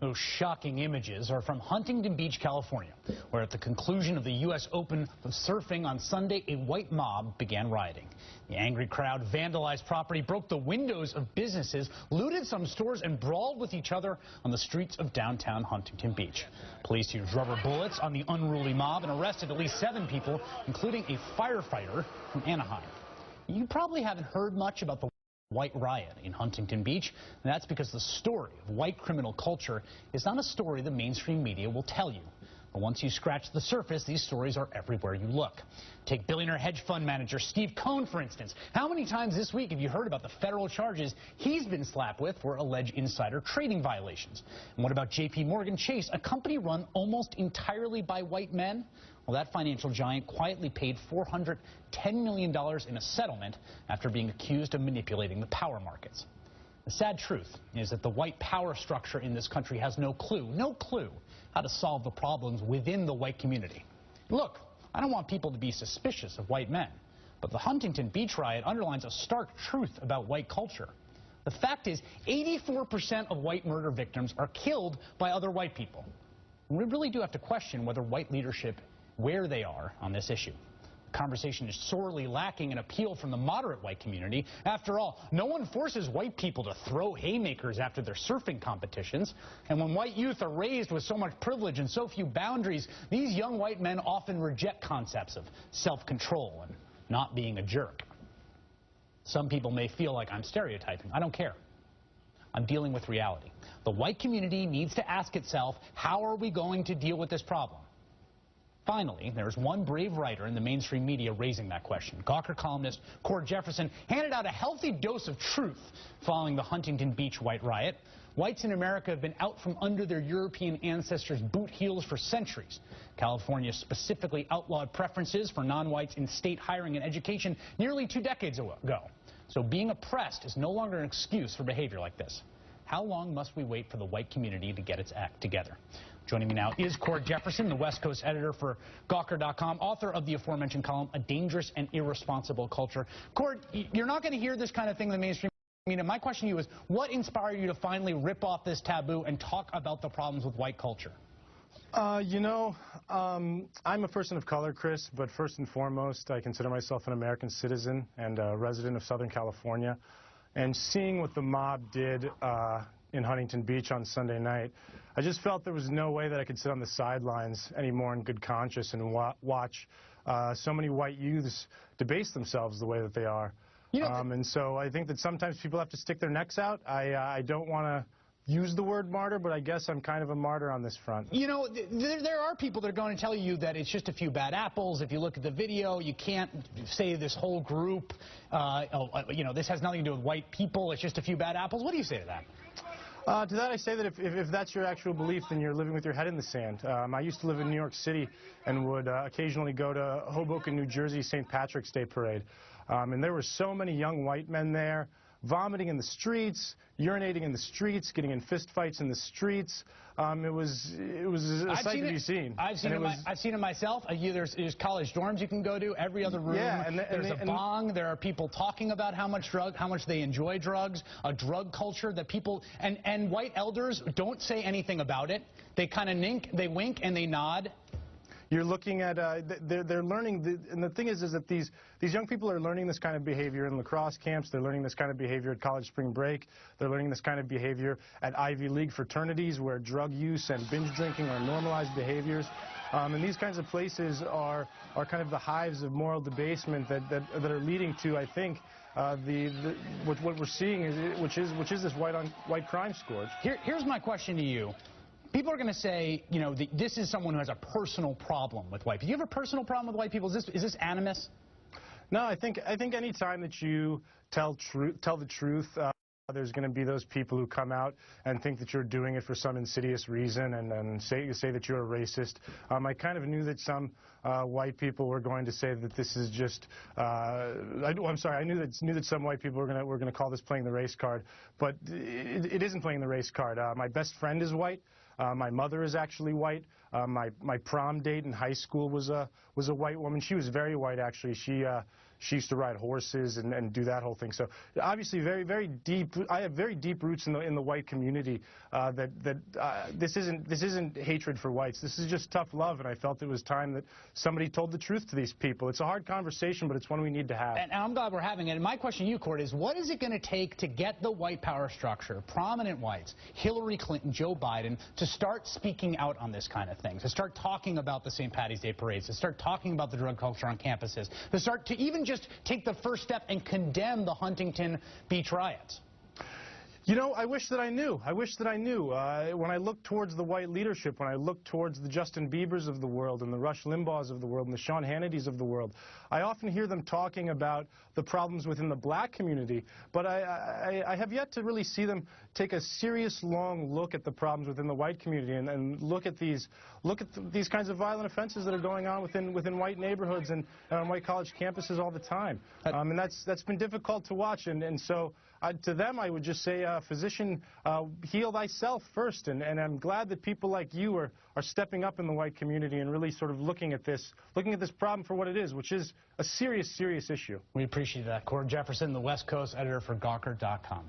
Those shocking images are from Huntington Beach, California, where at the conclusion of the U.S. Open of surfing on Sunday, a white mob began rioting. The angry crowd vandalized property, broke the windows of businesses, looted some stores, and brawled with each other on the streets of downtown Huntington Beach. Police used rubber bullets on the unruly mob and arrested at least 7 people, including a firefighter from Anaheim. You probably haven't heard much about the white riot in Huntington Beach, and that's because the story of white criminal culture is not a story the mainstream media will tell you. But once you scratch the surface, these stories are everywhere you look. Take billionaire hedge fund manager Steve Cohen, for instance. How many times this week have you heard about the federal charges he's been slapped with for alleged insider trading violations? And what about J.P. Morgan Chase, a company run almost entirely by white men? Well, that financial giant quietly paid $410 million in a settlement after being accused of manipulating the power markets. The sad truth is that the white power structure in this country has no clue how to solve the problems within the white community. Look, I don't want people to be suspicious of white men, but the Huntington Beach riot underlines a stark truth about white culture. The fact is, 84% of white murder victims are killed by other white people. We really do have to question whether white leadership where they are on this issue. The conversation is sorely lacking an appeal from the moderate white community. After all, no one forces white people to throw haymakers after their surfing competitions. And when white youth are raised with so much privilege and so few boundaries, these young white men often reject concepts of self-control and not being a jerk. Some people may feel like I'm stereotyping. I don't care. I'm dealing with reality. The white community needs to ask itself, how are we going to deal with this problem? Finally, there's one brave writer in the mainstream media raising that question. Gawker columnist Cord Jefferson handed out a healthy dose of truth following the Huntington Beach white riot. Whites in America have been out from under their European ancestors' boot heels for centuries. California specifically outlawed preferences for non-whites in state hiring and education nearly 2 decades ago. So being oppressed is no longer an excuse for behavior like this. How long must we wait for the white community to get its act together? Joining me now is Cord Jefferson, the West Coast editor for Gawker.com, author of the aforementioned column, A Dangerous and Irresponsible Culture. Cord, you're not going to hear this kind of thing in the mainstream media. My question to you is, what inspired you to finally rip off this taboo and talk about the problems with white culture? I'm a person of color, Chris, but first and foremost, I consider myself an American citizen and a resident of Southern California. And seeing what the mob did in Huntington Beach on Sunday night, I just felt there was no way that I could sit on the sidelines anymore in good conscience and watch so many white youths debase themselves the way that they are. And so I think that sometimes people have to stick their necks out. I don't want to use the word martyr, but I guess I'm kind of a martyr on this front. You know, there are people that are going to tell you that it's just a few bad apples. If you look at the video, you can't say this whole group, this has nothing to do with white people. It's just a few bad apples. What do you say to that? To that I say that if that's your actual belief, then you're living with your head in the sand. I used to live in New York City and would occasionally go to Hoboken, New Jersey, St. Patrick's Day Parade. And there were so many young white men there, vomiting in the streets, urinating in the streets, getting in fistfights in the streets. It was a sight to be seen. I've seen it myself. There's college dorms you can go to. Every other room, there's a bong. There are people talking about how much they enjoy drugs. A drug culture that people and white elders don't say anything about it. They kind of they wink and they nod. You're looking at, they're learning, and the thing is that these young people are learning this kind of behavior in lacrosse camps. They're learning this kind of behavior at college spring break. They're learning this kind of behavior at Ivy League fraternities where drug use and binge drinking are normalized behaviors. And these kinds of places are kind of the hives of moral debasement that are leading to, I think, what we're seeing is which is this white crime scourge. Here's my question to you. People are going to say, this is someone who has a personal problem with white people. Do you have a personal problem with white people? Is this animus? No, I think any time that you tell the truth, there's going to be those people who come out and think that you're doing it for some insidious reason and say that you're a racist. I kind of knew that some white people were going to say that this is just. I'm sorry. I knew that some white people were going to call this playing the race card, but it isn't playing the race card. My best friend is white. My mother is actually white. My prom date in high school was a white woman. She was very white, actually. She used to ride horses and do that whole thing. So obviously very deep. I have very deep roots in the white community. This isn't hatred for whites. This is just tough love, and I felt it was time that somebody told the truth to these people. It's a hard conversation, but it's one we need to have. And I'm glad we're having it. And my question to you, Court, is what is it going to take to get the white power structure, prominent whites, Hillary Clinton, Joe Biden, to start speaking out on this kind of thing, to start talking about the St. Patty's Day parades, to start talking about the drug culture on campuses, to start to even just take the first step and condemn the Huntington Beach riots? You know, I wish that I knew. I wish that I knew. When I look towards the white leadership, when I look towards the Justin Biebers of the world and the Rush Limbaughs of the world and the Sean Hannitys of the world, I often hear them talking about the problems within the black community, but I have yet to really see them take a serious, long look at the problems within the white community and look at these kinds of violent offenses that are going on within white neighborhoods and on white college campuses all the time. And that's been difficult to watch. And so to them, I would just say, physician, heal thyself first. And I'm glad that people like you are stepping up in the white community and really sort of looking at this problem for what it is, which is a serious, serious issue. We appreciate that. Cord Jefferson, the West Coast editor for Gawker.com.